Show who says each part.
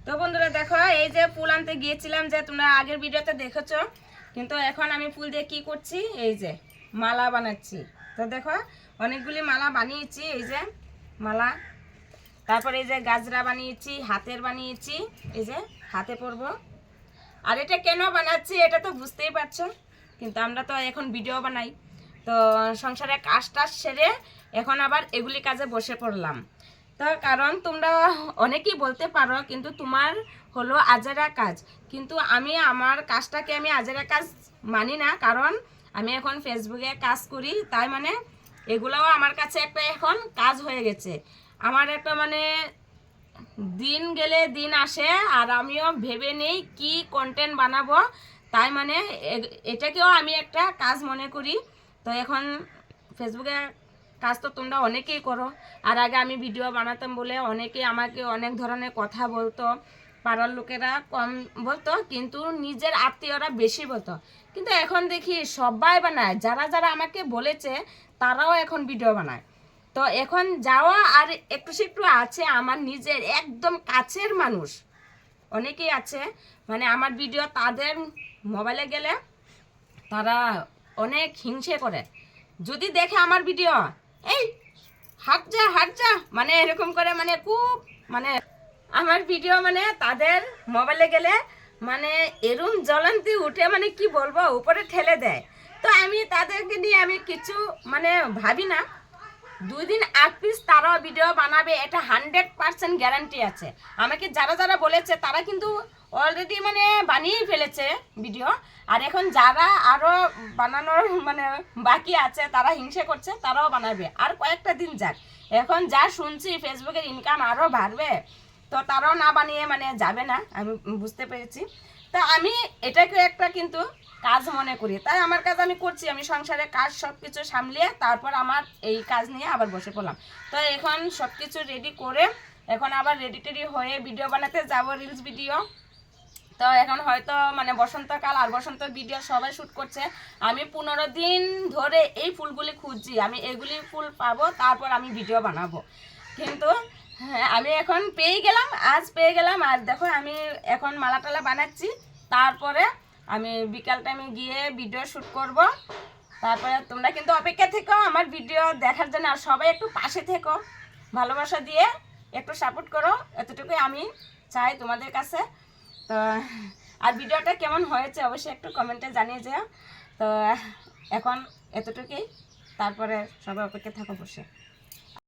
Speaker 1: তো বন্ধুরা দেখো, এই যে ফুল আনতে গিয়েছিলাম, যে তোমরা আগের ভিডিওতে দেখেছো, কিন্তু এখন আমি ফুল দিয়ে কি করছি, এই যে মালা বানাচ্ছি। তো দেখো অনেকগুলি মালা বানিয়েছি, এই যে মালা, তারপরে এই যে গাজরা বানিয়েছি, হাতের বানিয়েছি, এই যে হাতে পরবো। আর এটা কেন বানাচ্ছি এটা তো বুঝতেই পারছো, কিন্তু আমরা তো এখন ভিডিও বানাই। তো সংসারে কাজ টাজ সেরে এখন আবার এগুলি কাজে বসে পড়লাম। তো কারণ তোমরা অনেকেই বলতে পারো কিন্তু তোমার হলো আজেরা কাজ, কিন্তু আমি আমার কাজটাকে আমি আজেরা কাজ মানি না। কারণ আমি এখন ফেসবুকে কাজ করি, তাই মানে এগুলাও আমার কাছে একটা এখন কাজ হয়ে গেছে। আমার একটা মানে দিন গেলে দিন আসে, আর আমিও ভেবে নেই কি কন্টেন্ট বানাবো, তাই মানে এটাকেও আমি একটা কাজ মনে করি। তো এখন ফেসবুকে কাজ তো তোমরা অনেকেই করো, আর আগে আমি ভিডিও বানাতাম বলে অনেকেই আমাকে অনেক ধরনের কথা বলতো, পাড়ার লোকেরা কম বলতো কিন্তু নিজের আত্মীয়রা বেশি বলতো। কিন্তু এখন দেখি সবাই বানায়, যারা যারা আমাকে বলেছে তারাও এখন ভিডিও বানায়। তো এখন যাওয়া আর একটু একটু আছে আমার নিজের একদম কাছের মানুষ অনেকেই আছে, মানে আমার ভিডিও তাদের মোবাইলে গেলে তারা অনেক হিংসে করে। যদি দেখে আমার ভিডিও, এই হাট যা মানে এরকম করে, মানে খুব মানে আমার ভিডিও মানে তাদের মোবাইলে গেলে মানে এরম জ্বলন্তি উঠে, মানে কি বলবো, উপরে ঠেলে দেয়। তো আমি তাদেরকে নিয়ে আমি কিছু মানে ভাবি না। 2 দিন আগ পিস তারাও ভিডিও বানাবে, এটা 100% গ্যারান্টি আছে। আমাকে যারা যারা বলেছে তারা কিন্তু অলরেডি মানে বানিয়েই ফেলেছে ভিডিও। আর এখন যারা আরও বানানোর মানে বাকি আছে, তারা হিংসে করছে, তারাও বানাবে। আর কয়েকটা দিন যাক, এখন যা শুনছি ফেসবুকের ইনকাম আরও বাড়বে, তো তারাও না বানিয়ে মানে যাবে না, আমি বুঝতে পেরেছি। তো আমি এটাকে একটা কিন্তু কাজ মনে করি, তাই আমার কাজ আমি করছি। আমি সংসারে কাজ সব কিছু সামলিয়ে তারপর আমার এই কাজ নিয়ে আবার বসে পড়লাম। তো এখন সব কিছু রেডি করে এখন আবার রেডি টেডি হয়ে ভিডিও বানাতে যাব, রিলস ভিডিও। তো এখন হয়তো মানে বসন্তকাল, আর বসন্ত ভিডিও সবাই শ্যুট করছে। আমি 15 দিন ধরে এই ফুলগুলি খুঁজছি, আমি এগুলি ফুল পাবো তারপর আমি ভিডিও বানাবো। কিন্তু হ্যাঁ, আমি এখন পেয়ে গেলাম, আজ পেয়ে গেলাম। আর দেখো আমি এখন মালা টালা বানাচ্ছি, তারপরে আমি বিকাল টাইমে গিয়ে ভিডিও শ্যুট করব। তারপরে তোমরা কিন্তু অপেক্ষা থেকো আমার ভিডিও দেখার জন্য, আর সবাই একটু পাশে থেকো, ভালোবাসা দিয়ে একটু সাপোর্ট করো, এতটুকুই আমি চাই তোমাদের কাছে। তো আর ভিডিওটা কেমন হয়েছে অবশ্যই একটু কমেন্টে জানিয়ে যেও। তো এখন এতটুকুই, তারপরে সবাই অপেক্ষা থাকো বসে।